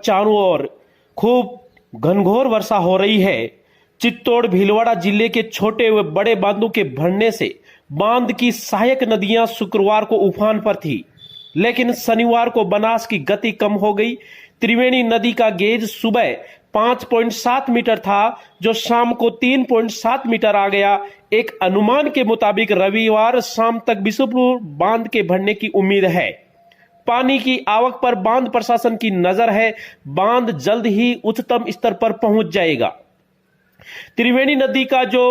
चारों ओर खूब घनघोर वर्षा हो रही है। चित्तौड़ भीलवाड़ा जिले के छोटे व बड़े बांधों के भरने से बांध की सहायक नदियां शुक्रवार को उफान पर थी, लेकिन शनिवार को बनास की गति कम हो गई। त्रिवेणी नदी का गेज सुबह 5.7 मीटर था, जो शाम को 3.7 मीटर आ गया। एक अनुमान के मुताबिक रविवार शाम तक बिशुपुर बांध के भरने की उम्मीद है। पानी की आवक पर बांध प्रशासन की नजर है। बांध जल्द ही उच्चतम स्तर पर पहुंच जाएगा। त्रिवेणी नदी का जो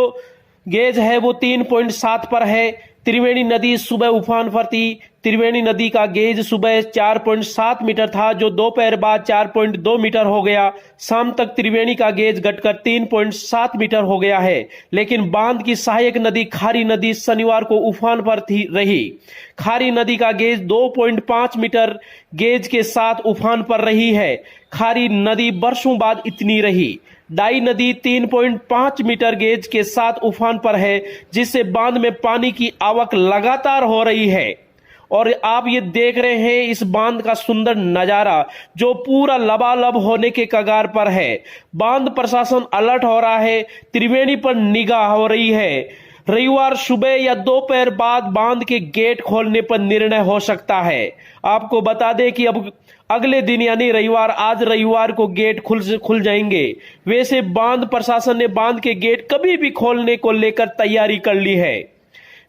गेज है वो 3.7 पर है। त्रिवेणी नदी सुबह उफान पर थी। त्रिवेणी नदी का गेज सुबह 4.7 मीटर था, जो दोपहर बाद 4.2 मीटर हो गया। शाम तक त्रिवेणी का गेज घटकर 3.7 मीटर हो गया है, लेकिन बांध की सहायक नदी खारी नदी शनिवार को उफान पर थी रही। खारी नदी का गेज 2.5 मीटर गेज के साथ उफान पर रही है। खारी नदी वर्षों बाद इतनी रही। डाई नदी 3.5 मीटर गेज के साथ उफान पर है, जिससे बांध में पानी की आवक लगातार हो रही है। और आप ये देख रहे हैं इस बांध का सुंदर नजारा, जो पूरा लबालब होने के कगार पर है। बांध प्रशासन अलर्ट हो रहा है। त्रिवेणी पर निगाह हो रही है। रविवार सुबह या दोपहर बाद बांध के गेट खोलने पर निर्णय हो सकता है। आपको बता दें कि अब अगले दिन यानी रविवार, आज रविवार को गेट खुल जाएंगे। वैसे बांध प्रशासन ने बांध के गेट कभी भी खोलने को लेकर तैयारी कर ली है।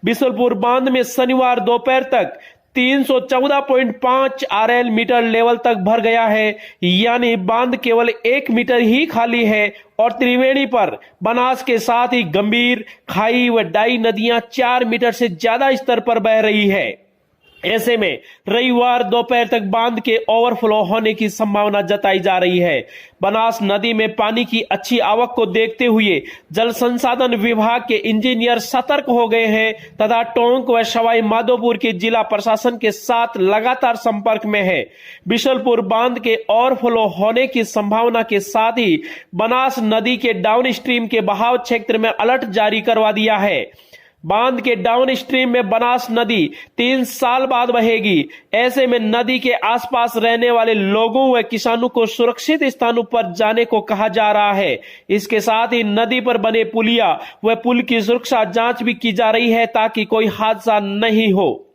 बिशुपुर बांध में शनिवार दोपहर तक 314.5 आरएल मीटर लेवल तक भर गया है, यानी बांध केवल 1 मीटर ही खाली है। और त्रिवेणी पर बनास के साथ ही गंभीर, खाई व डाई नदियां 4 मीटर से ज्यादा स्तर पर बह रही है। ऐसे में रविवार दोपहर तक बांध के ओवरफ्लो होने की संभावना जताई जा रही है। बनास नदी में पानी की अच्छी आवक को देखते हुए जल संसाधन विभाग के इंजीनियर सतर्क हो गए हैं तथा टोंक व सवाई माधोपुर के जिला प्रशासन के साथ लगातार संपर्क में है। बिशुपुर बांध के ओवरफ्लो होने की संभावना के साथ ही बनास नदी के डाउन स्ट्रीम के बहाव क्षेत्र में अलर्ट जारी करवा दिया है। बांध के डाउन स्ट्रीम में बनास नदी 3 साल बाद बहेगी। ऐसे में नदी के आसपास रहने वाले लोगों व किसानों को सुरक्षित स्थानों पर जाने को कहा जा रहा है। इसके साथ ही नदी पर बने पुलिया व पुल की सुरक्षा जांच भी की जा रही है, ताकि कोई हादसा नहीं हो।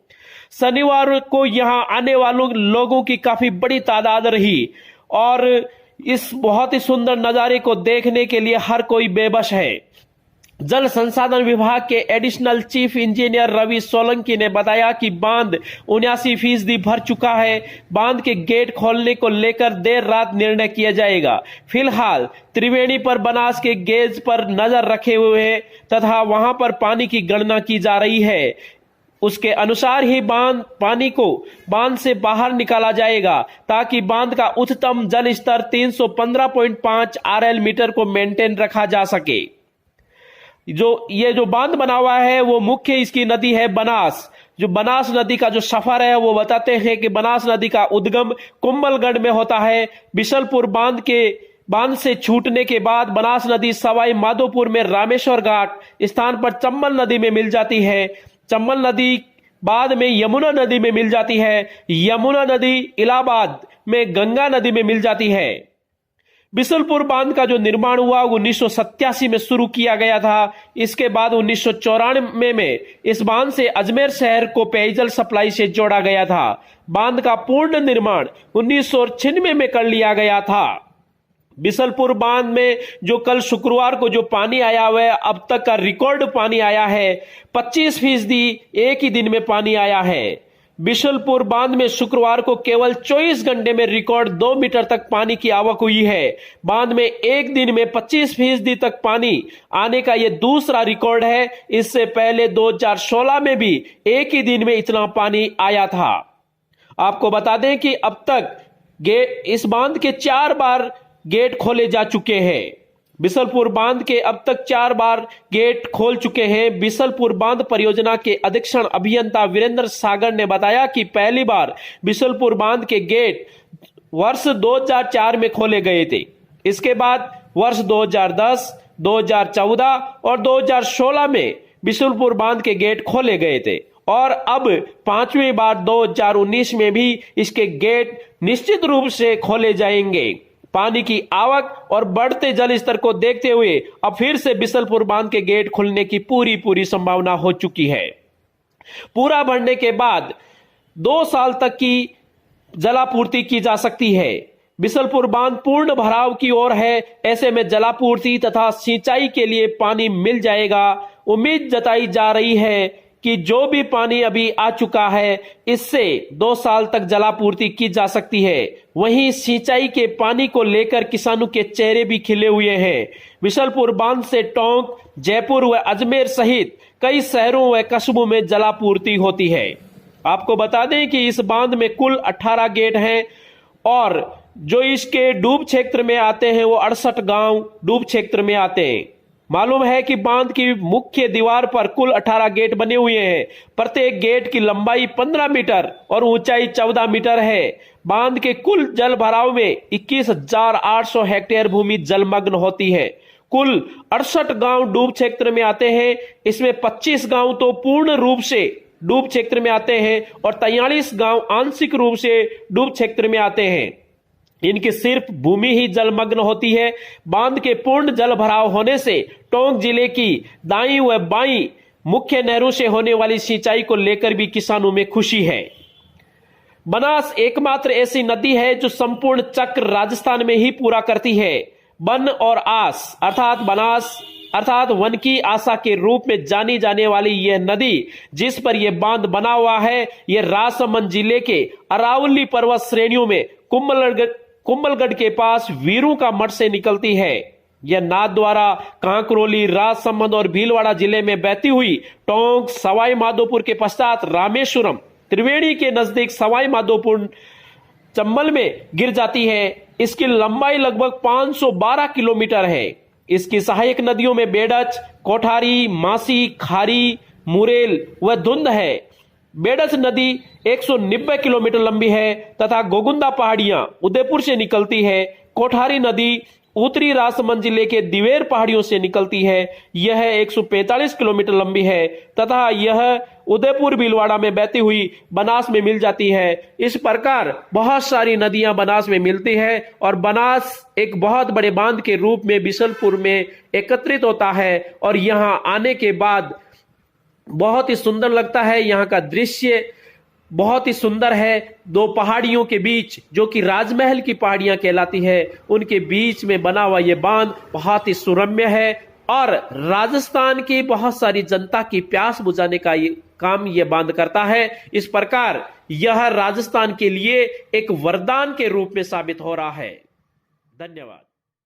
शनिवार को यहां आने वालों लोगों की काफी बड़ी तादाद रही और इस बहुत ही सुंदर नजारे को देखने के लिए हर कोई बेबस है। जल संसाधन विभाग के additional chief engineer Ravi Solanki ने बताया कि बांध 79% भर चुका है। बांध के गेट खोलने को लेकर देर रात निर्णय किया जाएगा। फिलहाल त्रिवेणी पर बनास के गेज पर नजर रखे हुए हैं तथा वहां पर पानी की गणना की जा रही है। उसके अनुसार ही पानी को बांध से बाहर निकाला जाएगा, ताकि बांध का उच्चतम जल स्तर 315.5 आरएल मीटर को मेंटेन रखा जा सके। ये जो बांध बना हुआ है वो मुख्य इसकी नदी है बनास। जो बनास नदी का जो सफर है वो बताते हैं कि बनास नदी का उद्गम कुंभलगढ़ में होता है। बिशुपुर बांध से छूटने के बाद बनास नदी सवाई माधोपुर में रामेश्वर घाट स्थान पर चंबल नदी में मिल जाती है। चंबल नदी बाद में यमुना नदी में मिल जाती है। यमुना नदी इलाहाबाद में गंगा नदी में मिल जाती है। बिशुपुर बांध का जो निर्माण हुआ 1987 में शुरू किया गया था। इसके बाद 1994 में इस बांध से अजमेर शहर को पेयजल सप्लाई से जोड़ा गया था। बांध का पूर्ण निर्माण 1996 में कर लिया गया था। बिशुपुर बांध में जो कल शुक्रवार को जो पानी आया हुआ है, अब तक का रिकॉर्ड पानी आया है। 25% एक ही दिन में पानी आया है। बिशुपुर बांध में शुक्रवार को केवल 24 घंटे में रिकॉर्ड 2 मीटर तक पानी की आवक हुई है। बांध में एक दिन में 25% तक पानी आने का यह दूसरा रिकॉर्ड है। इससे पहले 2016 में भी एक ही दिन में इतना पानी आया था। आपको बता दें कि अब तक इस बांध के 4 बार गेट खोले जा चुके हैं। बिशुपुर बांध के अब तक 4 बार गेट खोल चुके हैं। बिशुपुर बांध परियोजना के अधीक्षण अभियंता वीरेंद्र सागर ने बताया कि पहली बार बिशुपुर बांध के गेट वर्ष 2004 में खोले गए थे। इसके बाद वर्ष 2010, 2014 और 2016 में बिशुपुर बांध के गेट खोले गए थे और अब 5वीं बार 2019 में भी इसके गेट निश्चित रूप से खोले जाएंगे। पानी की आवक और बढ़ते जल स्तर को देखते हुए अब फिर से बिसलपुर बांध के गेट खुलने की पूरी संभावना हो चुकी है। पूरा भरने के बाद 2 साल तक की जलापूर्ति की जा सकती है। बिसलपुर बांध पूर्ण भराव की ओर है। ऐसे में जलापूर्ति तथा सिंचाई के लिए पानी मिल जाएगा। उम्मीद जताई जा रही है कि जो भी पानी अभी आ चुका है इससे 2 साल तक जलापूर्ति की जा सकती है। वहीं सिंचाई के पानी को लेकर किसानों के चेहरे भी खिले हुए हैं। बिसलपुर बांध से टोंक, जयपुर व अजमेर सहित कई शहरों व कस्बों में जलापूर्ति होती है। आपको बता दें कि इस बांध में कुल 18 गेट हैं और जो इसके डूब क्षेत्र में आते हैं वो 68 गांव डूब क्षेत्र में आते हैं। मालूम है कि बांध की मुख्य दीवार पर कुल 18 गेट बने हुए हैं। प्रत्येक गेट की लंबाई 15 मीटर और ऊंचाई 14 मीटर है। बांध के कुल जल भराव में 21,800 हेक्टेयर भूमि जलमग्न होती है। कुल 68 गांव डूब क्षेत्र में आते हैं। इसमें 25 गांव तो पूर्ण रूप से डूब क्षेत्र में आते हैं और 43 गांव आंशिक रूप से डूब क्षेत्र में आते हैं। इनकी सिर्फ भूमि ही जलमग्न होती है। बांध के पूर्ण जल भराव होने से टोंक जिले की दाईं व बाईं मुख्य नहरों से होने वाली सिंचाई को लेकर भी किसानों में खुशी है। बनास एकमात्र ऐसी नदी है जो संपूर्ण चक्र राजस्थान में ही पूरा करती है। वन और आस अर्थात बनास अर्थात वन की आशा के रूप में जानी जाने वाली यह नदी जिस पर यह बांध बना हुआ है, यह राजसमंद जिले के अरावली पर्वत श्रेणियों में कुंभलगढ़ के पास वीरू का मठ से निकलती है। यह नाद द्वारा कांकरोली, राजसमंद और भीलवाड़ा जिले में बहती हुई टोंक, सवाई माधोपुर के पश्चात रामेश्वरम, त्रिवेणी के नजदीक सवाई माधोपुर चंबल में गिर जाती है। इसकी लंबाई लगभग 512 किलोमीटर है। इसकी सहायक नदियों में बेडच, कोठारी, मासी, खारी, मुरेल व धुंध है। बेडच नदी 190 किलोमीटर लंबी है तथा गोगुंदा पहाड़ियां उदयपुर से निकलती है। कोठारी नदी उत्तरी राजसमंद जिले के दिवेर पहाड़ियों से निकलती है। यह 145 किलोमीटर लंबी है तथा यह उदयपुर भीलवाड़ा में बहती हुई बनास में मिल जाती है। इस प्रकार बहुत सारी नदियां बनास में मिलती है और बनास एक बहुत बड़े बांध के रूप में बिसलपुर में एकत्रित होता है और यहां आने के बाद बहुत ही सुंदर लगता है। यहाँ का दृश्य बहुत ही सुंदर है। 2 पहाड़ियों के बीच जो कि राजमहल की पहाड़ियां कहलाती है, उनके बीच में बना हुआ ये बांध बहुत ही सुरम्य है और राजस्थान की बहुत सारी जनता की प्यास बुझाने का ये काम ये बांध करता है। इस प्रकार यह राजस्थान के लिए एक वरदान के रूप में साबित हो रहा है। धन्यवाद।